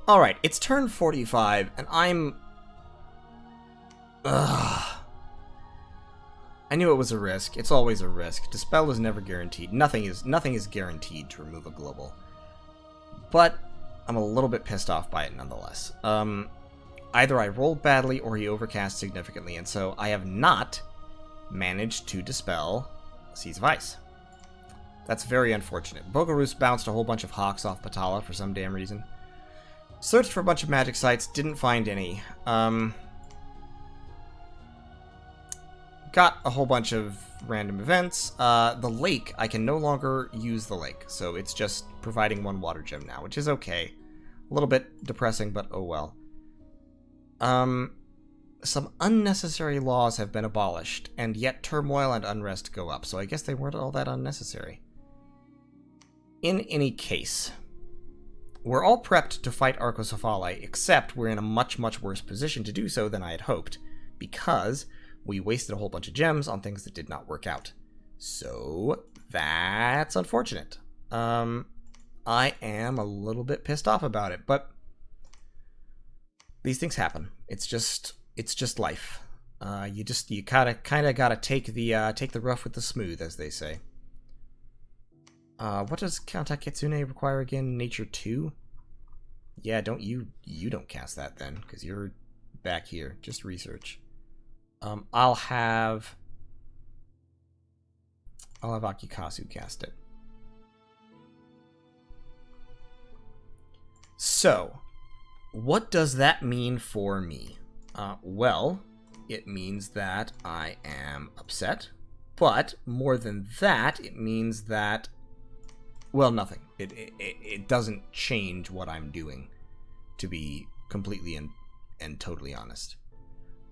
Alright, it's turn 45, and I'm... Ugh. I knew it was a risk. It's always a risk. Dispel is never guaranteed. Nothing is guaranteed to remove a global. But I'm a little bit pissed off by it nonetheless. Either I rolled badly or he overcast significantly, and so I have not managed to dispel Seas of Ice. That's very unfortunate. Bogarus bounced a whole bunch of hawks off Patala for some damn reason. Searched for a bunch of magic sites, didn't find any. Got a whole bunch of random events. The lake, I can no longer use the lake, so it's just providing one water gem now, which is okay. A little bit depressing, but oh well. Some unnecessary laws have been abolished, and yet turmoil and unrest go up, so I guess they weren't all that unnecessary. In any case, we're all prepped to fight Arcocephali, except we're in a much, much worse position to do so than I had hoped, because we wasted a whole bunch of gems on things that did not work out. So, that's unfortunate. I am a little bit pissed off about it, but these things happen. It's just life. You kind of gotta take the rough with the smooth, as they say. What does Contact Kitsune require again? Nature 2? Yeah, you don't cast that then, because you're back here. Just research. I'll have Akikasu cast it. So, what does that mean for me? Well, it means that I am upset, but more than that, it means that, well, nothing. It doesn't change what I'm doing, to be completely and totally honest.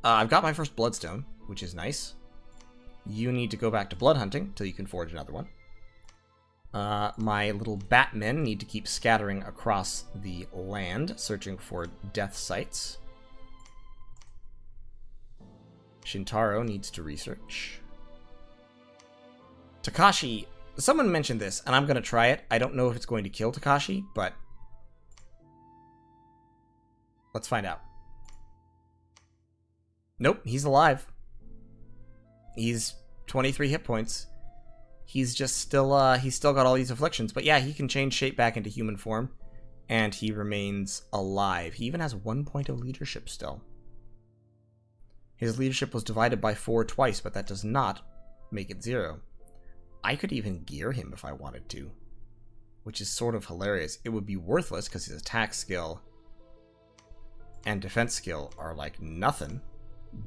I've got my first bloodstone, which is nice. You need to go back to blood hunting till you can forge another one. My little batmen need to keep scattering across the land, searching for death sites. Shintaro needs to research. Takashi, someone mentioned this, and I'm going to try it. I don't know if it's going to kill Takashi, but let's find out. Nope, he's alive. He's 23 hit points. He's just still, he's still got all these afflictions. But yeah, he can change shape back into human form, and he remains alive. He even has 1 point of leadership still. His leadership was divided by 4 twice, but that does not make it 0. I could even gear him if I wanted to, which is sort of hilarious. It would be worthless because his attack skill and defense skill are like nothing,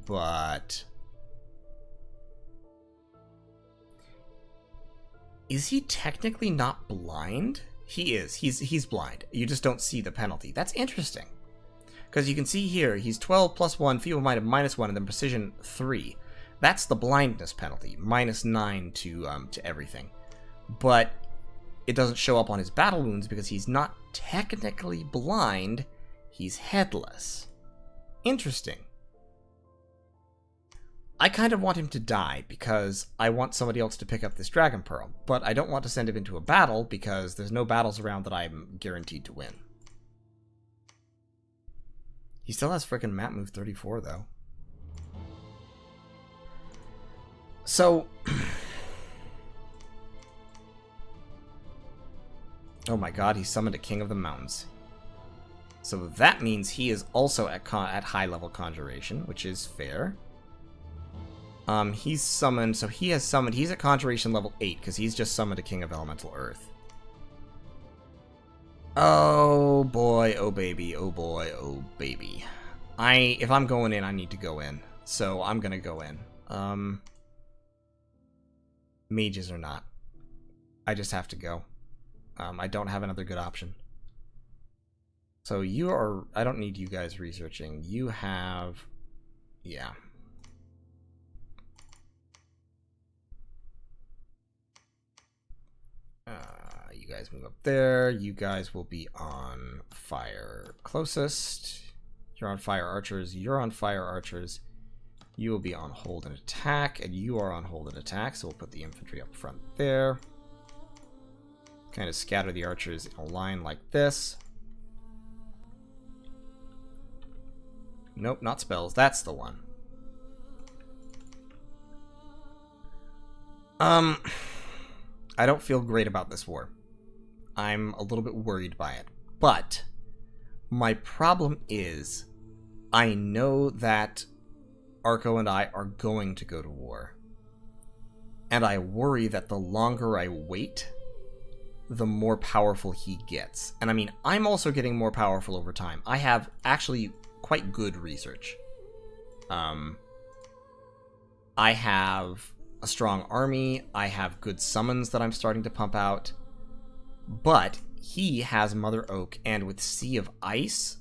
but is he technically not blind? He is. He's blind. You just don't see the penalty. That's interesting. Because you can see here, he's 12 plus 1, feeble-minded minus 1, and then precision 3. That's the blindness penalty, minus 9 to everything. But it doesn't show up on his battle wounds because he's not technically blind, he's headless. Interesting. I kind of want him to die because I want somebody else to pick up this Dragon Pearl, but I don't want to send him into a battle because there's no battles around that I'm guaranteed to win. He still has frickin' map move 34, though. So... oh my god, he summoned a King of the Mountains. So that means he is also at high-level Conjuration, which is fair. He's summoned, so he has summoned, he's at Conjuration level 8, because he's just summoned a King of Elemental Earth. Oh boy, oh baby, oh boy, oh baby. If I'm going in, I need to go in. So I'm gonna go in. Mages or not. I just have to go. I don't have another good option. So you are, I don't need you guys researching. You have, yeah. You guys move up there. You guys will be on fire closest. You're on fire archers. You're on fire archers. You will be on hold and attack, and you are on hold and attack, so we'll put the infantry up front there. Kind of scatter the archers in a line like this. Nope, not spells. That's the one. I don't feel great about this war. I'm a little bit worried by it. But my problem is I know that Arco and I are going to go to war. And I worry that the longer I wait, the more powerful he gets. And I mean, I'm also getting more powerful over time. I have actually quite good research. I have a strong army. I have good summons that I'm starting to pump out. But he has Mother Oak, and with Sea of Ice,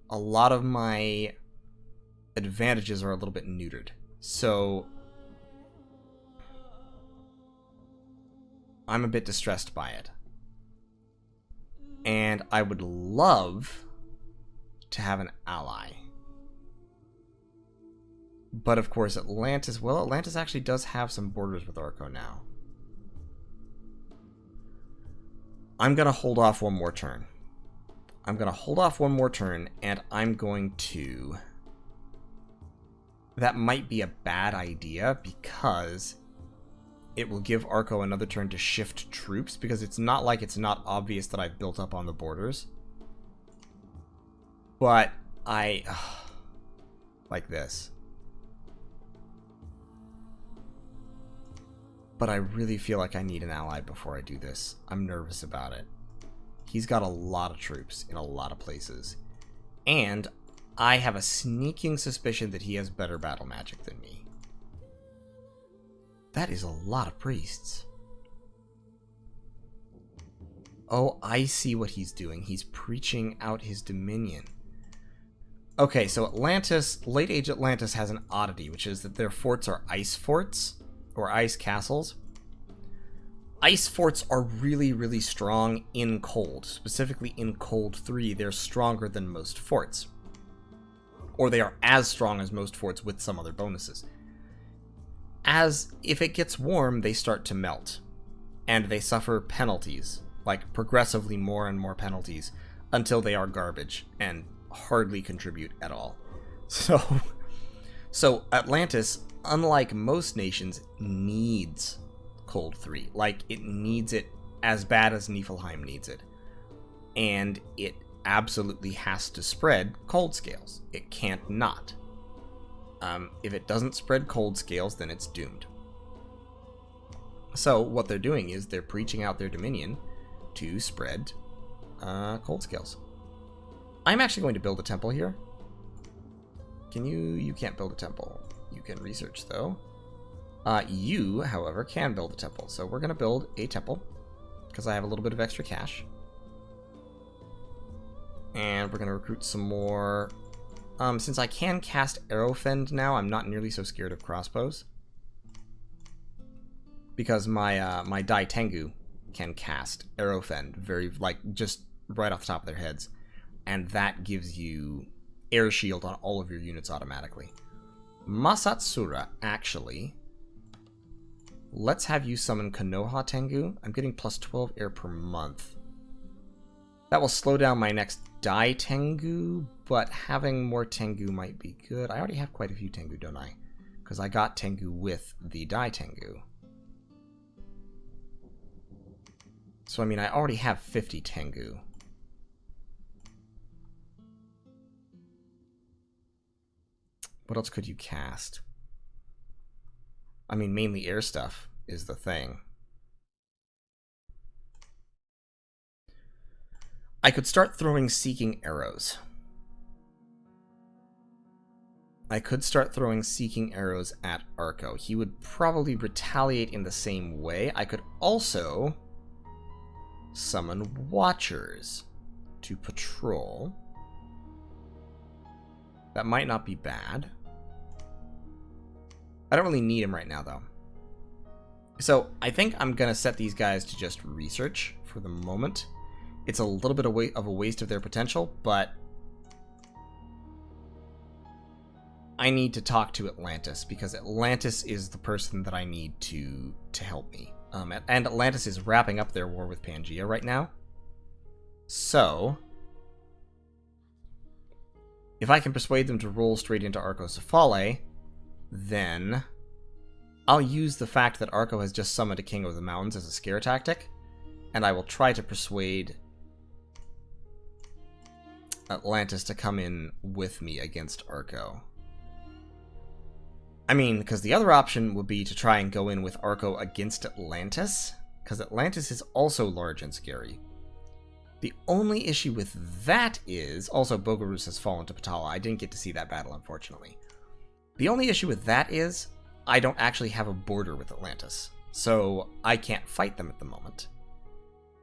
a lot of my advantages are a little bit neutered. So I'm a bit distressed by it. And I would love to have an ally. But of course, Atlantis... Well, Atlantis actually does have some borders with Arco now. I'm going to hold off one more turn. I'm going to hold off one more turn, and I'm going to... That might be a bad idea, because it will give Arco another turn to shift troops, because it's not like it's not obvious that I've built up on the borders. But like this. But I really feel like I need an ally before I do this. I'm nervous about it. He's got a lot of troops in a lot of places. And I have a sneaking suspicion that he has better battle magic than me. That is a lot of priests. Oh, I see what he's doing. He's preaching out his dominion. Okay, so Atlantis, Late Age Atlantis has an oddity, which is that their forts are ice forts, or ice castles. Ice forts are really, really strong in cold. Specifically in cold 3, they're stronger than most forts. Or they are as strong as most forts with some other bonuses. As if it gets warm, they start to melt. And they suffer penalties, like progressively more and more penalties, until they are garbage and hardly contribute at all. So Atlantis, unlike most nations, needs Cold 3. Like, it needs it as bad as Niflheim needs it. And it absolutely has to spread cold scales. It can't not. If it doesn't spread cold scales, then it's doomed. So what they're doing is they're preaching out their dominion to spread cold scales. I'm actually going to build a temple here. You can't build a temple. You can research, though. You, however, can build a temple. So we're going to build a temple, because I have a little bit of extra cash. And we're going to recruit some more. Since I can cast Arrowfend now, I'm not nearly so scared of crossbows. Because my Dai Tengu can cast Arrowfend just right off the top of their heads. And that gives you air shield on all of your units automatically. Masatsura, actually, let's have you summon Konoha Tengu. I'm getting plus 12 air per month. That will slow down my next Dai Tengu, but having more Tengu might be good. I already have quite a few Tengu, don't I? Because I got Tengu with the Dai Tengu. So, I mean, I already have 50 Tengu. What else could you cast? I mean, mainly air stuff is the thing. I could start throwing Seeking Arrows. I could start throwing Seeking Arrows at Arco. He would probably retaliate in the same way. I could also summon Watchers to patrol. That might not be bad. I don't really need him right now, though. So, I think I'm going to set these guys to just research for the moment. It's a little bit of a waste of their potential, but I need to talk to Atlantis, because Atlantis is the person that I need to help me. And Atlantis is wrapping up their war with Pangaea right now. So If I can persuade them to roll straight into Arcocephale, then I'll use the fact that Arco has just summoned a King of the Mountains as a scare tactic, and I will try to persuade Atlantis to come in with me against Arco. I mean, because the other option would be to try and go in with Arco against Atlantis, because Atlantis is also large and scary. The only issue with that is, also Bogarus has fallen to Patala. I didn't get to see that battle, unfortunately. The only issue with that is, I don't actually have a border with Atlantis, so I can't fight them at the moment.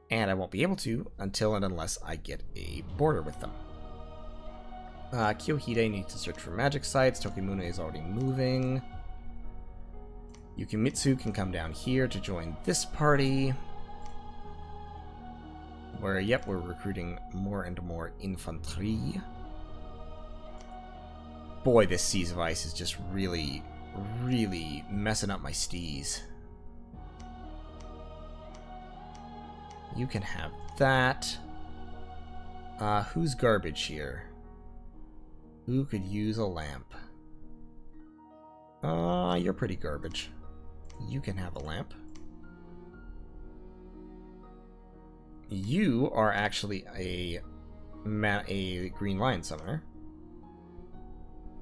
And I won't be able to until and unless I get a border with them. Kyohide needs to search for magic sites. Tokimune is already moving. Yukimitsu can come down here to join this party. Where, yep, we're recruiting more and more infantry. Boy, this Seas of Ice is just really, really messing up my stees. You can have that. Who's garbage here? Who could use a lamp? You're pretty garbage. You can have a lamp. You are actually a green lion summoner.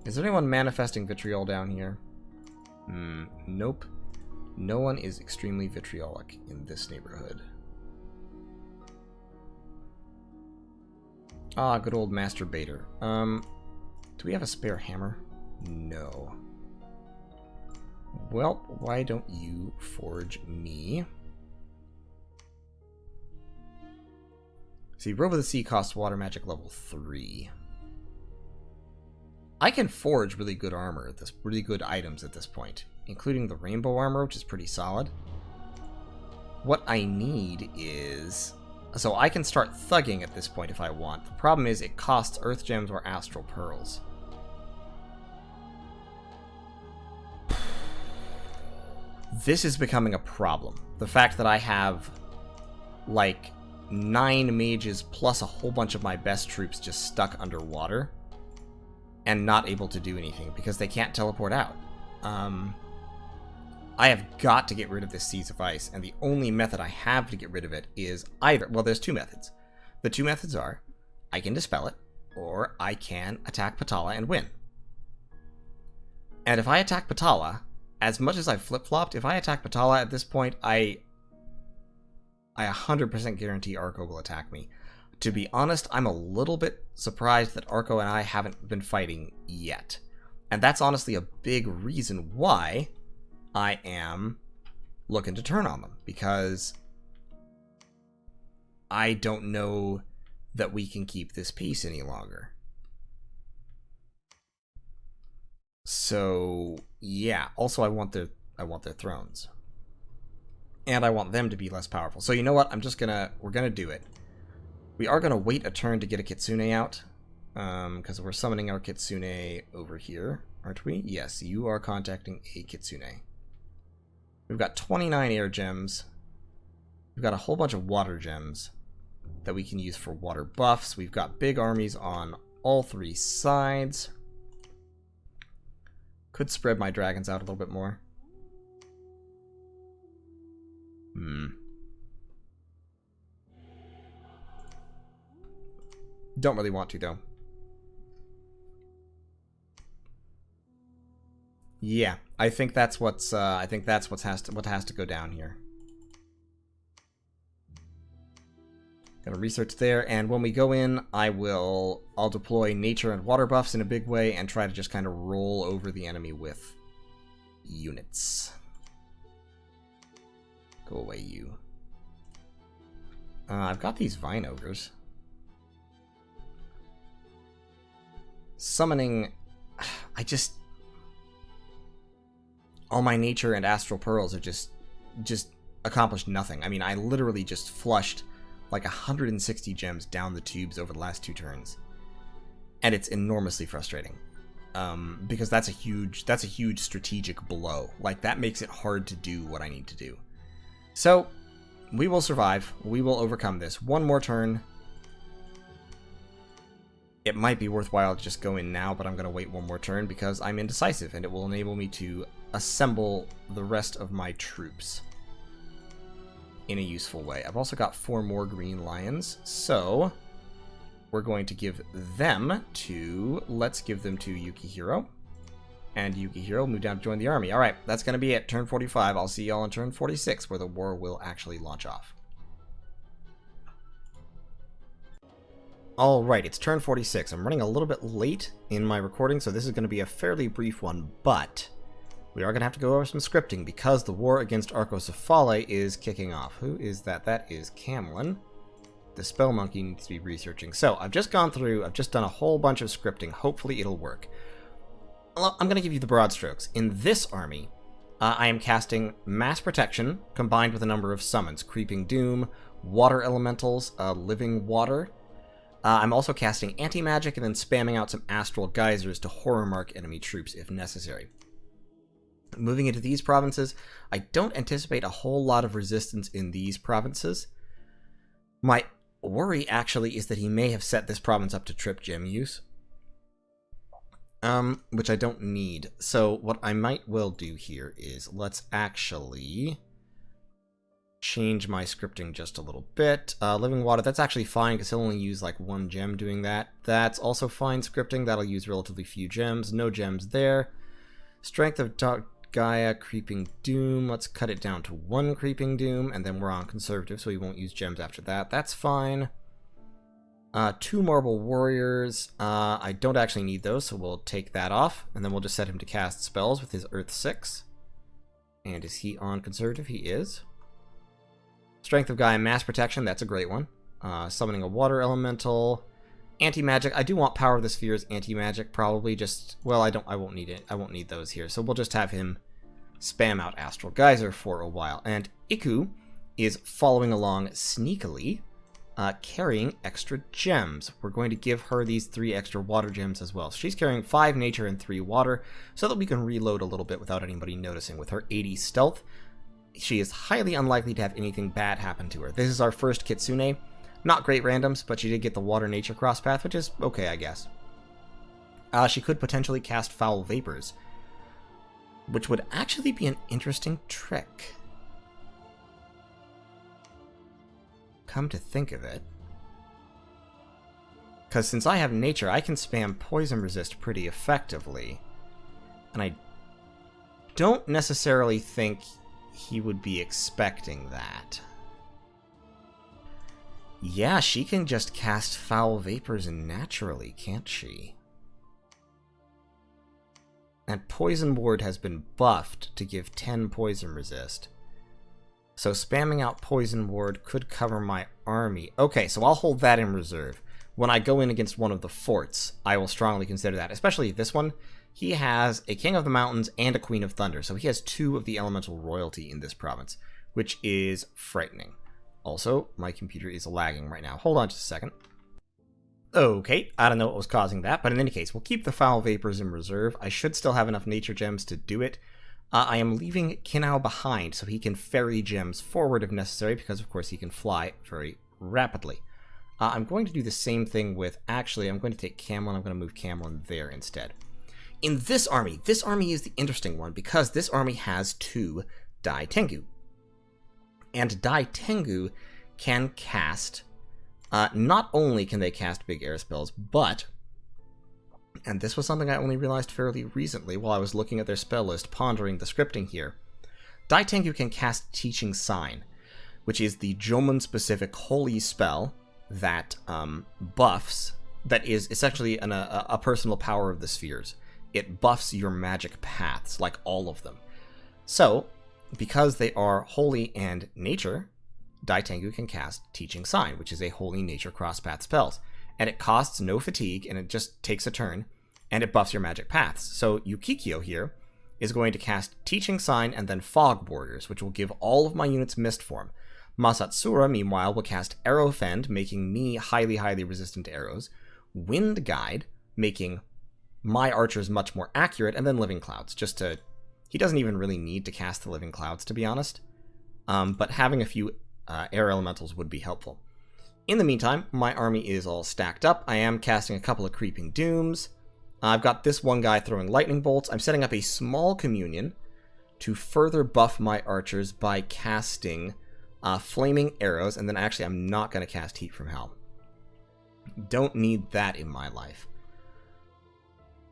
Is there anyone manifesting vitriol down here? Nope. No one is extremely vitriolic in this neighborhood. Ah, good old masturbator. Do we have a spare hammer? No. Well, why don't you forge me? See, Robe of the Sea costs water magic level 3. I can forge really good armor at this, really good items at this point, including the rainbow armor, which is pretty solid. What I need is... So I can start thugging at this point if I want. The problem is it costs earth gems or astral pearls. This is becoming a problem. The fact that I have, like, 9 mages plus a whole bunch of my best troops just stuck underwater and not able to do anything because they can't teleport out. I have got to get rid of this Seas of Ice, and the only method I have to get rid of it is either... Well, there's 2 methods. The 2 methods are, I can dispel it, or I can attack Patala and win. And if I attack Patala, as much as I've flip-flopped, if I attack Patala at this point, I 100% guarantee Arco will attack me. To be honest, I'm a little bit surprised that Arco and I haven't been fighting yet. And that's honestly a big reason why I am looking to turn on them, because I don't know that we can keep this peace any longer. So, yeah. Also, I want their thrones. And I want them to be less powerful. So you know what? We're gonna do it. We are gonna wait a turn to get a Kitsune out. Because we're summoning our Kitsune over here, aren't we? Yes, you are contacting a Kitsune. We've got 29 air gems. We've got a whole bunch of water gems that we can use for water buffs. We've got big armies on all 3 sides. Could spread my dragons out a little bit more. Don't really want to, though. Yeah, I think that's what has to go down here. Gonna research there, and when we go in, I'll deploy nature and water buffs in a big way and try to just kind of roll over the enemy with units. Go away, you. I've got these vine ogres. Summoning... all my nature and astral pearls are just accomplished nothing. I mean, I literally just flushed like 160 gems down the tubes over the last 2 turns. And it's enormously frustrating. Because that's a huge strategic blow. Like, that makes it hard to do what I need to do. So, we will survive. We will overcome this. One more turn. it might be worthwhile to just go in now, but I'm going to wait one more turn because I'm indecisive, and it will enable me to assemble the rest of my troops in a useful way. I've also got 4 more green lions, so we're going to give them to... Let's give them to Yukihiro. And Yukihiro move down to join the army. Alright, that's going to be it. Turn 45. I'll see y'all on turn 46, where the war will actually launch off. Alright, it's turn 46. I'm running a little bit late in my recording, so this is going to be a fairly brief one, but we are going to have to go over some scripting because the war against Arcocephale is kicking off. Who is that? That is Camlin. The spell monkey needs to be researching. So, I've just gone through, I've just done a whole bunch of scripting. Hopefully it'll work. I'm going to give you the broad strokes. In this army, I am casting Mass Protection combined with a number of summons. Creeping Doom, Water Elementals, Living Water. I'm also casting Anti-Magic and then spamming out some Astral Geysers to horror mark enemy troops if necessary. Moving into these provinces, I don't anticipate a whole lot of resistance in these provinces. My worry, actually, is that he may have set this province up to trip gem use. Which I don't need. So what I might well do here is let's actually change my scripting just a little bit. Living Water, that's actually fine because he'll only use like 1 gem doing that. That's also fine scripting. That'll use relatively few gems. No gems there. Strength of Dark Gaia, Creeping Doom. Let's cut it down to 1 Creeping Doom, and then we're on Conservative, so we won't use gems after that. That's fine. 2 Marble Warriors. I don't actually need those, so we'll take that off, and then we'll just set him to cast spells with his Earth 6. And is he on Conservative? He is. Strength of Gaia, Mass Protection. That's a great one. Summoning a Water Elemental. Anti-Magic. I do want Power of the Spheres Anti-Magic, probably. Just, well, I won't need it. I won't need those here. So we'll just have him spam out Astral Geyser for a while. And Iku is following along sneakily, carrying extra gems. We're going to give her these 3 extra water gems as well. So she's carrying 5 nature and 3 water, so that we can reload a little bit without anybody noticing. With her 80 stealth, she is highly unlikely to have anything bad happen to her. This is our first Kitsune. Not great randoms, but she did get the water nature crosspath, which is okay, I guess. She could potentially cast Foul Vapors, which would actually be an interesting trick. Come to think of it. Because since I have nature, I can spam Poison Resist pretty effectively. And I don't necessarily think he would be expecting that. Yeah, she can just cast Foul Vapors naturally, can't she? And Poison Ward has been buffed to give 10 Poison Resist. So spamming out Poison Ward could cover my army. Okay, so I'll hold that in reserve. When I go in against one of the forts, I will strongly consider that. Especially this one. He has a King of the Mountains and a Queen of Thunder. So he has 2 of the elemental royalty in this province, which is frightening. Also, my computer is lagging right now. Hold on just a second. Okay, I don't know what was causing that, but in any case, we'll keep the Foul Vapors in reserve. I should still have enough nature gems to do it. I am leaving Kinao behind so he can ferry gems forward if necessary, because of course he can fly very rapidly. I'm going to do the same thing with, actually, I'm going to take Camlin, I'm going to move Camlin there instead. In this army is the interesting one, because this army has 2 Dai Tengu. And Dai Tengu can cast, not only can they cast big air spells, but, and this was something I only realized fairly recently while I was looking at their spell list, pondering the scripting here. Dai Tengu can cast Teaching Sign, which is the Jomon-specific holy spell that buffs, that is essentially a personal power of the spheres. It buffs your magic paths, like all of them. So, because they are holy and nature, Dai Tengu can cast Teaching Sign, which is a holy nature crosspath spells. And it costs no fatigue, and it just takes a turn, and it buffs your magic paths. So Yukikyo here is going to cast Teaching Sign and then Fog Borders, which will give all of my units Mist Form. Masatsura, meanwhile, will cast Arrow Fend, making me highly, highly resistant to arrows. Wind Guide, making my archers much more accurate, and then Living Clouds, just to... He doesn't even really need to cast the Living Clouds, to be honest. But having a few air elementals would be helpful. In the meantime, my army is all stacked up. I am casting a couple of Creeping Dooms. I've got this one guy throwing lightning bolts. I'm setting up a small communion to further buff my archers by casting flaming arrows, and then actually I'm not going to cast Heat from Hell. Don't need that in my life.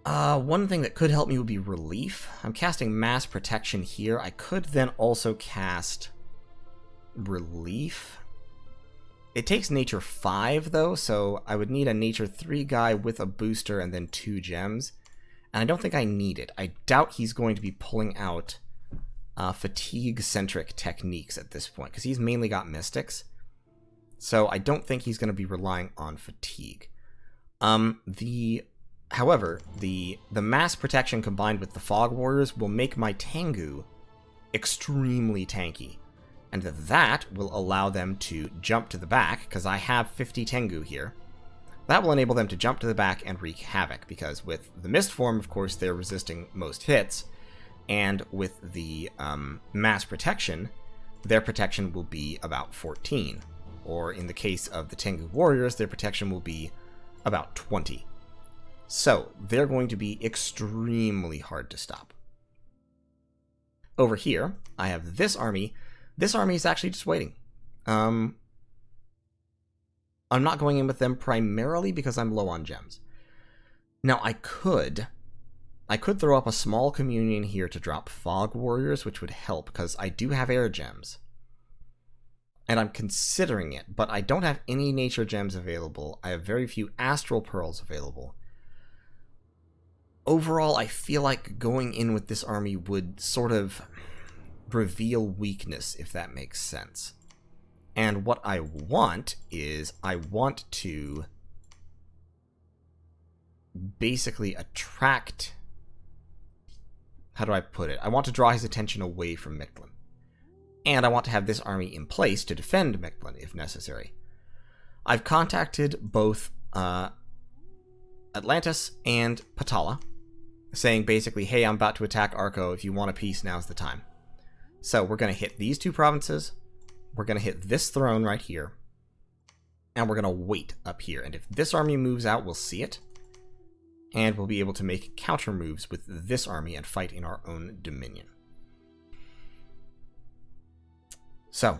One thing that could help me would be relief. I'm casting mass protection here. I could then also cast relief. It takes nature 5 though, so I would need a nature 3 guy with a booster and then 2 gems. And I don't think I need it. I doubt he's going to be pulling out fatigue-centric techniques at this point, because he's mainly got mystics. So I don't think he's going to be relying on fatigue. However, the mass protection combined with the Fog Warriors will make my Tengu extremely tanky. And that will allow them to jump to the back, because I have 50 Tengu here. That will enable them to jump to the back and wreak havoc, because with the Mist form, of course, they're resisting most hits. And with the mass protection, their protection will be about 14. Or in the case of the Tengu Warriors, their protection will be about 20. So, they're going to be extremely hard to stop. Over here, I have this army. This army is actually just waiting. I'm not going in with them primarily because I'm low on gems. Now, I could throw up a small communion here to drop Fog Warriors, which would help, because I do have air gems. And I'm considering it, but I don't have any nature gems available. I have very few astral pearls available. Overall, I feel like going in with this army would sort of reveal weakness, if that makes sense. And what I want is, I want to basically attract... How do I put it? I want to draw his attention away from Mictlan. And I want to have this army in place to defend Mictlan, if necessary. I've contacted both Atlantis and Patala, saying basically, hey, I'm about to attack Arco. If you want a peace, now's the time. So we're going to hit these 2 provinces. We're going to hit this throne right here. And we're going to wait up here. And if this army moves out, we'll see it. And we'll be able to make counter moves with this army and fight in our own dominion. So,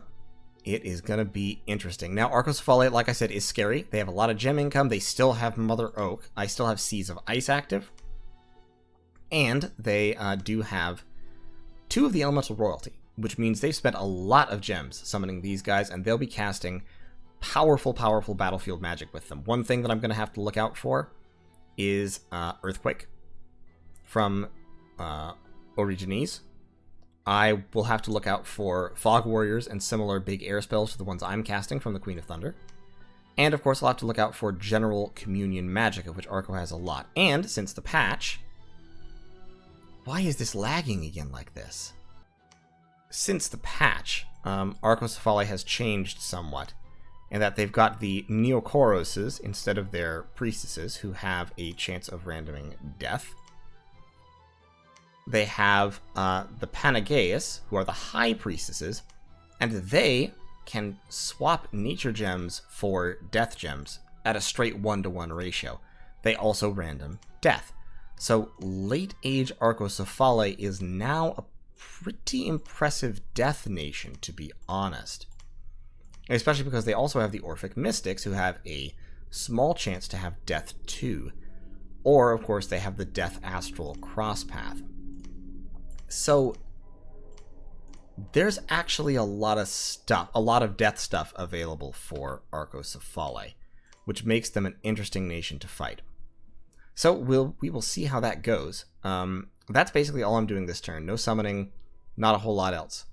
it is going to be interesting. Now, Arcocephali, like I said, is scary. They have a lot of gem income. They still have Mother Oak. I still have Seas of Ice active. And they do have 2 of the Elemental Royalty, which means they've spent a lot of gems summoning these guys, and they'll be casting powerful, powerful battlefield magic with them. One thing that I'm going to have to look out for is Earthquake from Origines. I will have to look out for Fog Warriors and similar big air spells to the ones I'm casting from the Queen of Thunder. And of course I'll have to look out for General Communion Magic, of which Arco has a lot. And since the patch... Why is this lagging again like this? Since the patch, Arcocephali has changed somewhat, in that they've got the Neokoroses instead of their priestesses, who have a chance of randoming death. They have the Panagaeus, who are the high priestesses, and they can swap nature gems for death gems at a straight 1-to-1 ratio. They also random death. So late age Arcocephali is now a pretty impressive death nation, to be honest. Especially because they also have the Orphic Mystics, who have a small chance to have death too. Or, of course, they have the Death Astral Crosspath. So there's actually a lot of death stuff available for Arcocephali, which makes them an interesting nation to fight. So we will see how that goes. That's basically all I'm doing this turn. No summoning, not a whole lot else.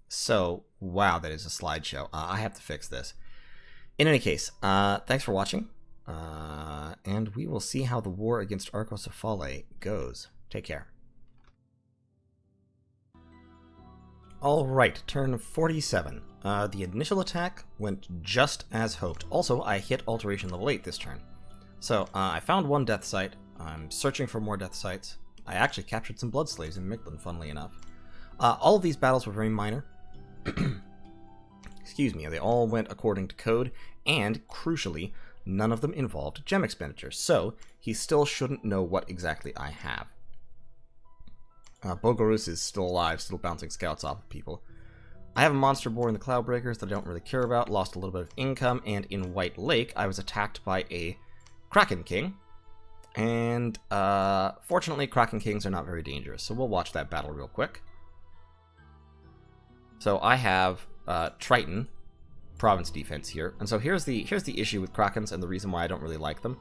So, wow, that is a slideshow. I have to fix this. In any case, thanks for watching. And we will see how the war against Arcocephali goes. Take care. Alright, turn 47. The initial attack went just as hoped. Also, I hit Alteration level 8 this turn. So, I found 1 death site. I'm searching for more death sites. I actually captured some blood slaves in Mictlan, funnily enough. All of these battles were very minor. excuse me, they all went according to code, and, crucially, none of them involved gem expenditure, so he still shouldn't know what exactly I have. Bogorus is still alive, still bouncing scouts off of people. I have a monster boar in the Cloudbreakers that I don't really care about, lost a little bit of income, and in White Lake, I was attacked by a Kraken King. And, fortunately, Kraken Kings are not very dangerous, so we'll watch that battle real quick. So I have, Triton, Province Defense here, and so here's the issue with Krakens and the reason why I don't really like them.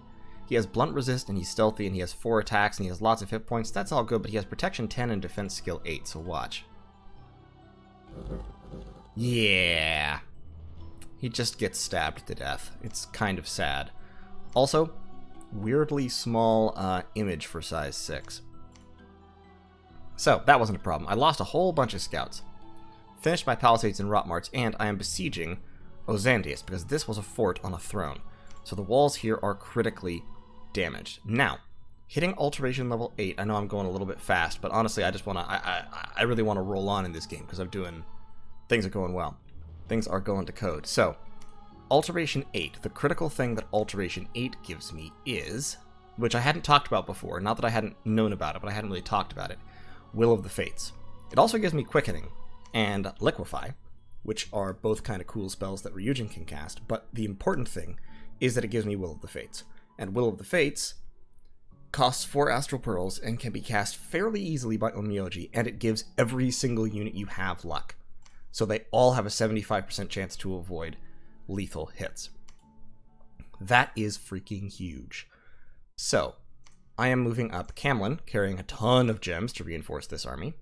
He has Blunt Resist, and he's stealthy, and he has 4 attacks, and he has lots of hit points. That's all good, but he has Protection 10 and Defense Skill 8, so watch. Yeah. He just gets stabbed to death. It's kind of sad. Also, weirdly small image for size 6. So, that wasn't a problem. I lost a whole bunch of scouts. Finished my palisades and Rotmarts, and I am besieging Ozandius, because this was a fort on a throne. So the walls here are critically damaged. Now, hitting Alteration level 8, I know I'm going a little bit fast, but honestly, I just want to, I really want to roll on in this game, because things are going well. Things are going to code. So, Alteration 8, the critical thing that Alteration 8 gives me is, which I hadn't talked about before, not that I hadn't known about it, but I hadn't really talked about it, Will of the Fates. It also gives me Quickening and Liquefy, which are both kind of cool spells that Ryujin can cast, but the important thing is that it gives me Will of the Fates. And Will of the Fates costs 4 Astral Pearls and can be cast fairly easily by Onmyoji, and it gives every single unit you have luck. So they all have a 75% chance to avoid lethal hits. That is freaking huge. So, I am moving up Camlin, carrying a ton of gems to reinforce this army.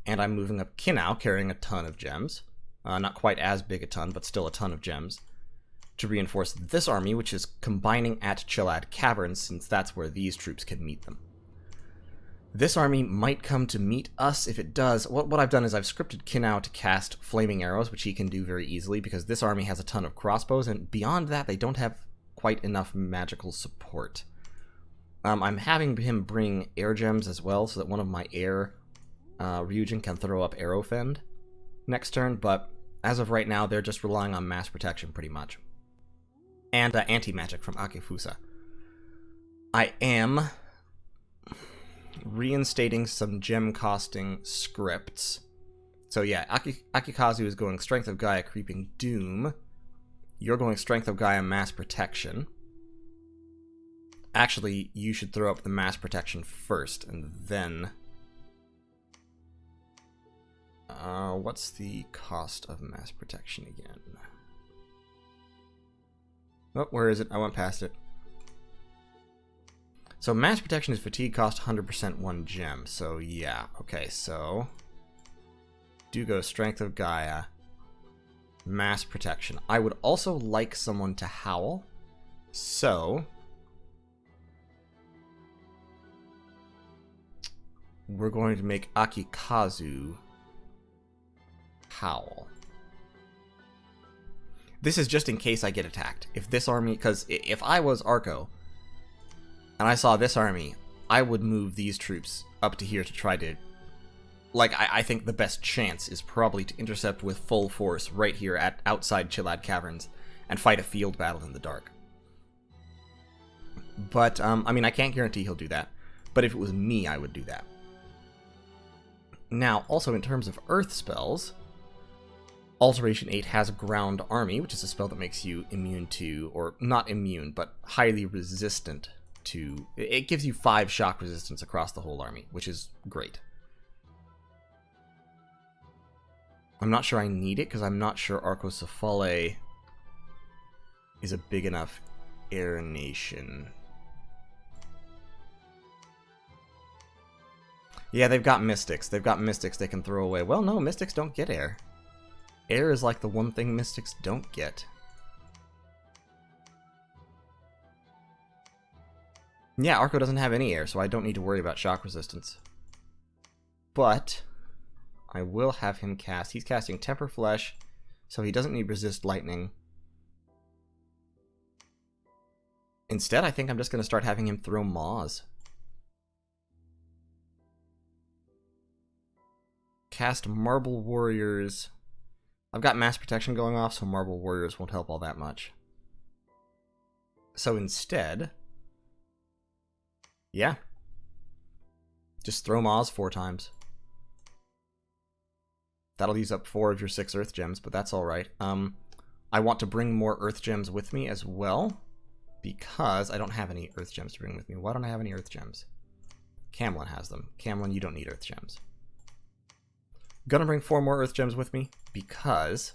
And I'm moving up Kinau, carrying a ton of gems. Not quite as big a ton, but still a ton of gems. To reinforce this army, which is combining at Chilad Caverns, since that's where these troops can meet them. This army might come to meet us. If it does, what I've done is I've scripted Kinau to cast Flaming Arrows, which he can do very easily, because this army has a ton of crossbows, and beyond that, they don't have quite enough magical support. I'm having him bring air gems as well, so that one of my air Ryujin can throw up Arrow Fend next turn, but as of right now, they're just relying on mass protection pretty much. And anti-magic from Akefusa. I am reinstating some gem costing scripts. So yeah, Akikazu is going Strength of Gaia, Creeping Doom. You're going Strength of Gaia, Mass Protection. Actually, you should throw up the Mass Protection first, and then... what's the cost of Mass Protection again? Oh, where is it? I went past it. So Mass Protection is fatigue cost 100% 1 gem. So yeah, okay, so do go Strength of Gaia, Mass Protection. I would also like someone to howl. So we're going to make Akikazu howl. This is just in case I get attacked. If this army, because if I was Arco and I saw this army, I would move these troops up to here to try to... Like, I think the best chance is probably to intercept with full force right here at outside Chilad Caverns and fight a field battle in the dark. But, I mean, I can't guarantee he'll do that. But if it was me, I would do that. Now, also in terms of Earth spells, Alteration 8 has Ground Army, which is a spell that makes you immune to, or not immune, but highly resistant to... It gives you 5 shock resistance across the whole army, which is great. I'm not sure I need it, because I'm not sure Arcocephale is a big enough air nation. Yeah, they've got Mystics. They've got Mystics they can throw away. Well, no, Mystics don't get air. Air is like the one thing Mystics don't get. Yeah, Arco doesn't have any air, so I don't need to worry about shock resistance. But I will have him cast... He's casting Temper Flesh, so he doesn't need Resist Lightning. Instead, I think I'm just going to start having him throw Maws. Cast Marble Warriors. I've got mass protection going off, so Marble Warriors won't help all that much. So instead, yeah, just throw Maws 4 times. That'll use up 4 of your 6 Earth Gems, but that's alright. I want to bring more Earth Gems with me as well, because I don't have any Earth Gems to bring with me. Why don't I have any Earth Gems? Camlin has them. Camlin, you don't need Earth Gems. Gonna bring 4 more Earth Gems with me, because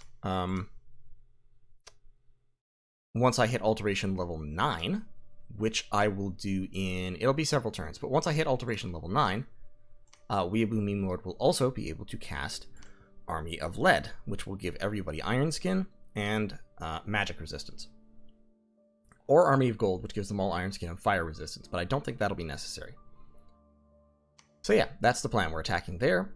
once I hit Alteration level 9, which I will do in... it'll be several turns, but once I hit Alteration level 9, Weeaboo Meme Lord will also be able to cast Army of Lead, which will give everybody Iron Skin and magic resistance. Or Army of Gold, which gives them all Iron Skin and fire resistance, but I don't think that'll be necessary. So yeah, that's the plan. We're attacking there.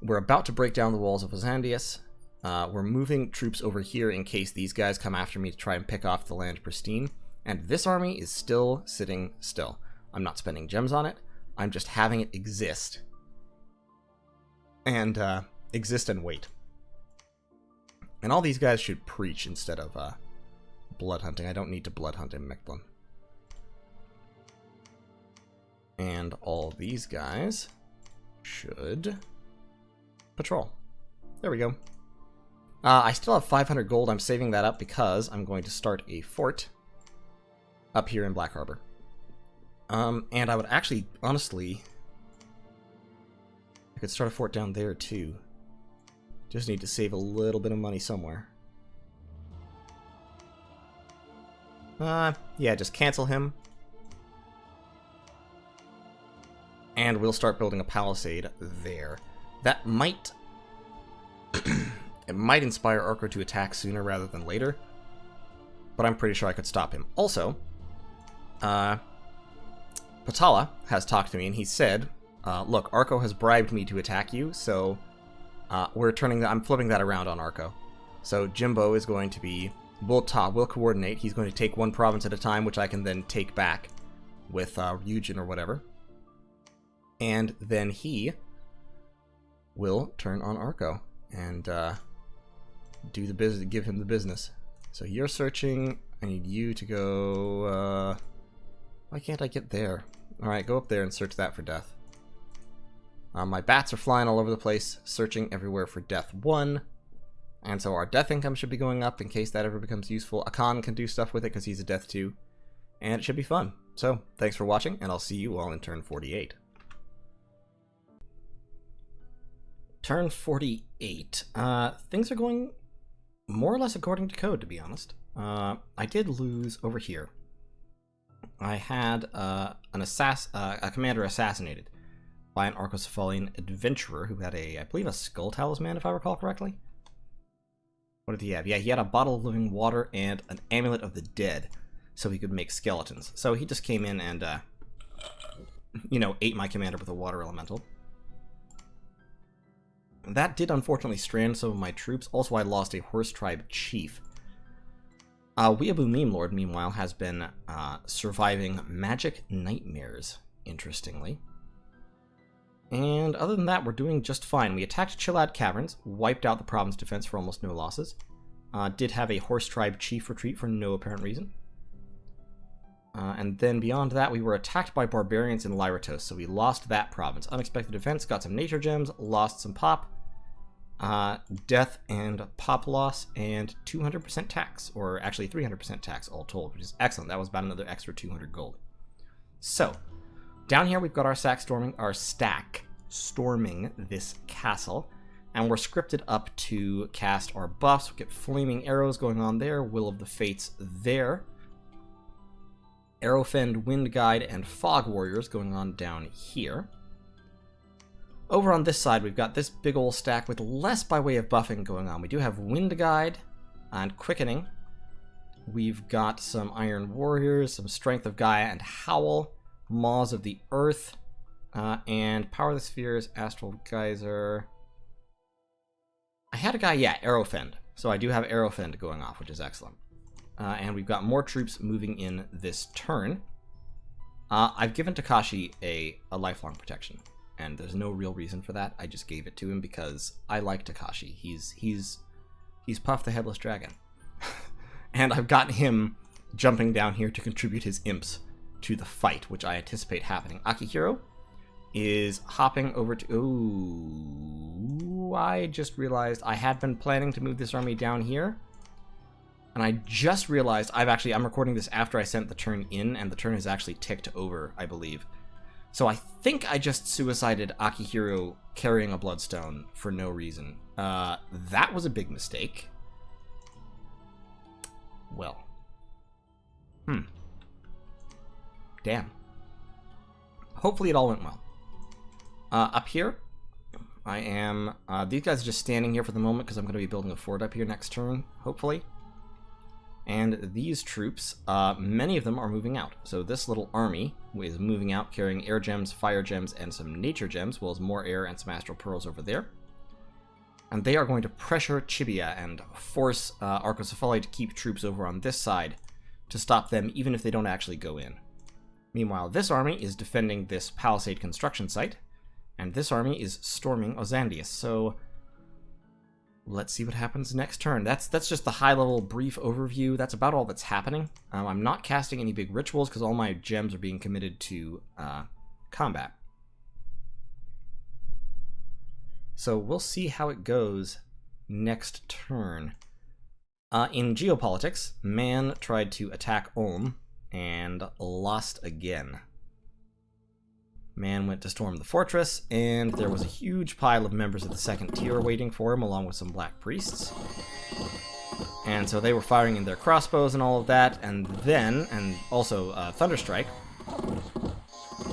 We're about to break down the walls of Ozandius. We're moving troops over here in case these guys come after me to try and pick off the land pristine. And this army is still sitting still. I'm not spending gems on it. I'm just having it exist. And exist and wait. And all these guys should preach instead of blood hunting. I don't need to blood hunt in Mechlin. And all these guys should patrol. There we go. I still have 500 gold. I'm saving that up because I'm going to start a fort up here in Black Harbor. And I would actually, honestly, I could start a fort down there too. Just need to save a little bit of money somewhere. Yeah, just cancel him. And we'll start building a palisade there. That might... it might inspire Arco to attack sooner rather than later. But I'm pretty sure I could stop him. Also, Patala has talked to me and he said, look, Arco has bribed me to attack you, so I'm flipping that around on Arco. So Jimbo is going to be... we'll coordinate. He's going to take one province at a time, which I can then take back with Eugen or whatever. And then he will turn on Arco and do the business, give him the business. So you're searching. I need you to go. Why can't I get there? All right, go up there and search that for death. My bats are flying all over the place, searching everywhere for death 1. And so our death income should be going up in case that ever becomes useful. Akan can do stuff with it because he's a death 2. And it should be fun. So thanks for watching, and I'll see you all in turn 48. Turn 48. Things are going more or less according to code, to be honest. I did lose over here. I had a commander assassinated by an Arcocephalian adventurer who had I believe a skull talisman, if I recall correctly. What did he have? Yeah, he had a bottle of living water and an amulet of the dead, so he could make skeletons. So he just came in and, ate my commander with a water elemental. That did unfortunately strand some of my troops. Also, I lost a horse tribe chief. Weeaboo Meme Lord, meanwhile, has been surviving magic nightmares, interestingly. And other than that, we're doing just fine. We attacked Chilad Caverns, wiped out the province defense for almost no losses. Did have a horse tribe chief retreat for no apparent reason. And then beyond that, we were attacked by barbarians in Lyratos, so we lost that province. Unexpected defense, got some nature gems, lost some pop. Death and pop loss, and 200% tax, or actually 300% tax all told, which is excellent. That was about another extra 200 gold. So, down here we've got our stack storming this castle, and we're scripted up to cast our buffs. We get Flaming Arrows going on there, Will of the Fates there, Arrowfend, Wind Guide, and Fog Warriors going on down here. Over on this side, we've got this big old stack with less by way of buffing going on. We do have Wind Guide and Quickening. We've got some Iron Warriors, some Strength of Gaia and Howl, Maws of the Earth, and Power of the Spheres, Astral Geyser. I had a guy, yeah, Arrowfend. So I do have Arrowfend going off, which is excellent. And we've got more troops moving in this turn. I've given Takashi a lifelong protection. And there's no real reason for that. I just gave it to him because I like Takashi. He's He's Puff the Headless Dragon. And I've got him jumping down here to contribute his imps to the fight, which I anticipate happening. Akihiro is hopping over to... Ooh, I just realized I had been planning to move this army down here. And I just realized I'm recording this after I sent the turn in, and the turn has actually ticked over, I believe. So I think I just suicided Akihiro carrying a Bloodstone for no reason. That was a big mistake. Well. Damn. Hopefully it all went well. Up here, I am... these guys are just standing here for the moment because I'm going to be building a fort up here next turn, hopefully. And these troops, many of them are moving out. So this little army is moving out, carrying air gems, fire gems, and some nature gems, as well as more air and some astral pearls over there. And they are going to pressure Chibia and force Arcocephali to keep troops over on this side to stop them, even if they don't actually go in. Meanwhile, this army is defending this palisade construction site, and this army is storming Ozandius. So let's see what happens next turn. That's just the high-level brief overview. That's about all that's happening. I'm not casting any big rituals because all my gems are being committed to combat. So we'll see how it goes next turn. In geopolitics, Man tried to attack Ulm and lost again. Man went to storm the fortress, and there was a huge pile of members of the second tier waiting for him, along with some black priests. And so they were firing in their crossbows and all of that, and then, and also Thunderstrike.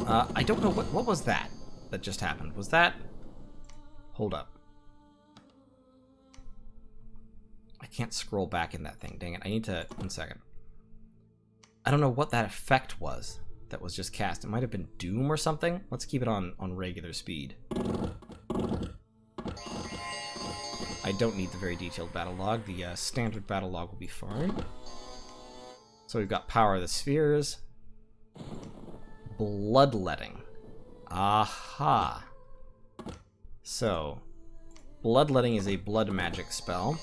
I don't know, what was that just happened? Was that... Hold up. I can't scroll back in that thing. Dang it. I need to... 1 second. I don't know what that effect was that was just cast. It might have been Doom or something. Let's keep it on regular speed. I don't need the very detailed battle log. The standard battle log will be fine. So we've got Power of the Spheres. Bloodletting. Aha. So, Bloodletting is a blood magic spell.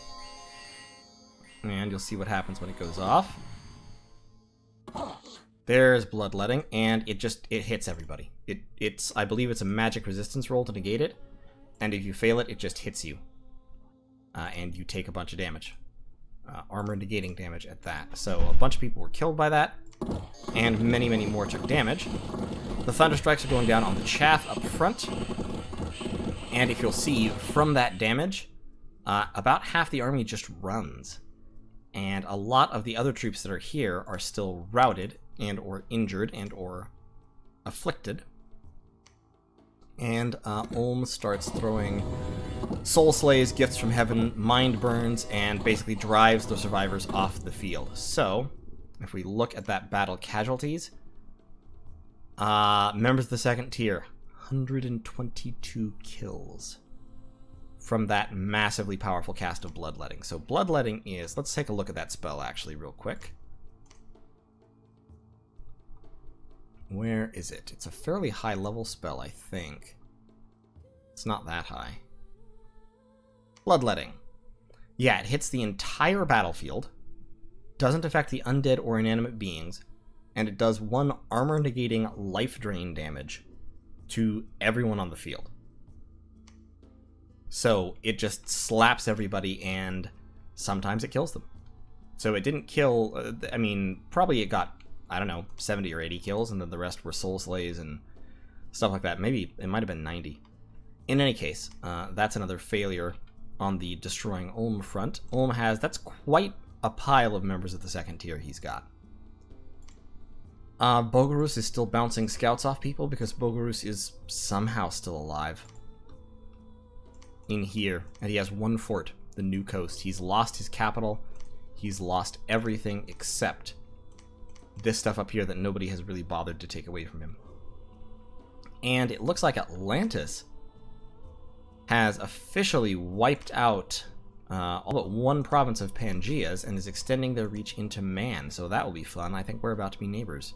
And you'll see what happens when it goes off. There's Bloodletting, and it hits everybody. I believe it's a magic resistance roll to negate it, and if you fail it, it just hits you. And you take a bunch of damage. Armor negating damage at that. So a bunch of people were killed by that, and many, many more took damage. The Thunderstrikes are going down on the chaff up front. And if you'll see, from that damage, about half the army just runs. And a lot of the other troops that are here are still routed, and or injured, and or afflicted. And Ulm starts throwing Soul Slays, Gifts from Heaven, Mind Burns, and basically drives the survivors off the field. So, if we look at that battle casualties, members of the second tier, 122 kills from that massively powerful cast of Bloodletting. So Bloodletting is... Let's take a look at that spell, actually, real quick. Where is it? It's a fairly high-level spell, I think. It's not that high. Bloodletting. Yeah, it hits the entire battlefield, doesn't affect the undead or inanimate beings, and it does 1 armor-negating life drain damage to everyone on the field. So it just slaps everybody, and sometimes it kills them. So it didn't kill... I mean, probably it got, I don't know, 70 or 80 kills, and then the rest were Soul Slays and stuff like that. Maybe it might have been 90. In any case, that's another failure on the destroying Ulm front. Ulm has... That's quite a pile of members of the second tier he's got. Bogarus is still bouncing scouts off people because Bogarus is somehow still alive. In here. And he has 1 fort, the New Coast. He's lost his capital. He's lost everything except this stuff up here that nobody has really bothered to take away from him. And it looks like Atlantis has officially wiped out all but 1 province of Pangea's and is extending their reach into Man. So that will be fun. I think we're about to be neighbors.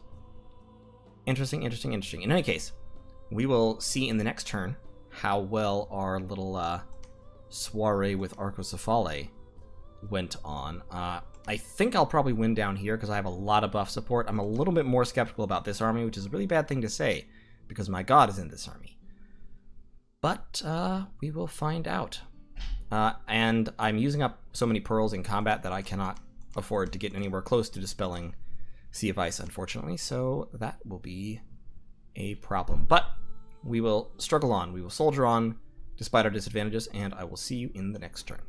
Interesting, interesting, interesting. In any case, we will see in the next turn how well our little soiree with Arcocephali went on. I think I'll probably win down here because I have a lot of buff support. I'm a little bit more skeptical about this army, which is a really bad thing to say because my god is in this army. But we will find out. And I'm using up so many pearls in combat that I cannot afford to get anywhere close to dispelling Sea of Ice, unfortunately, so that will be a problem. But we will struggle on. We will soldier on despite our disadvantages, and I will see you in the next turn.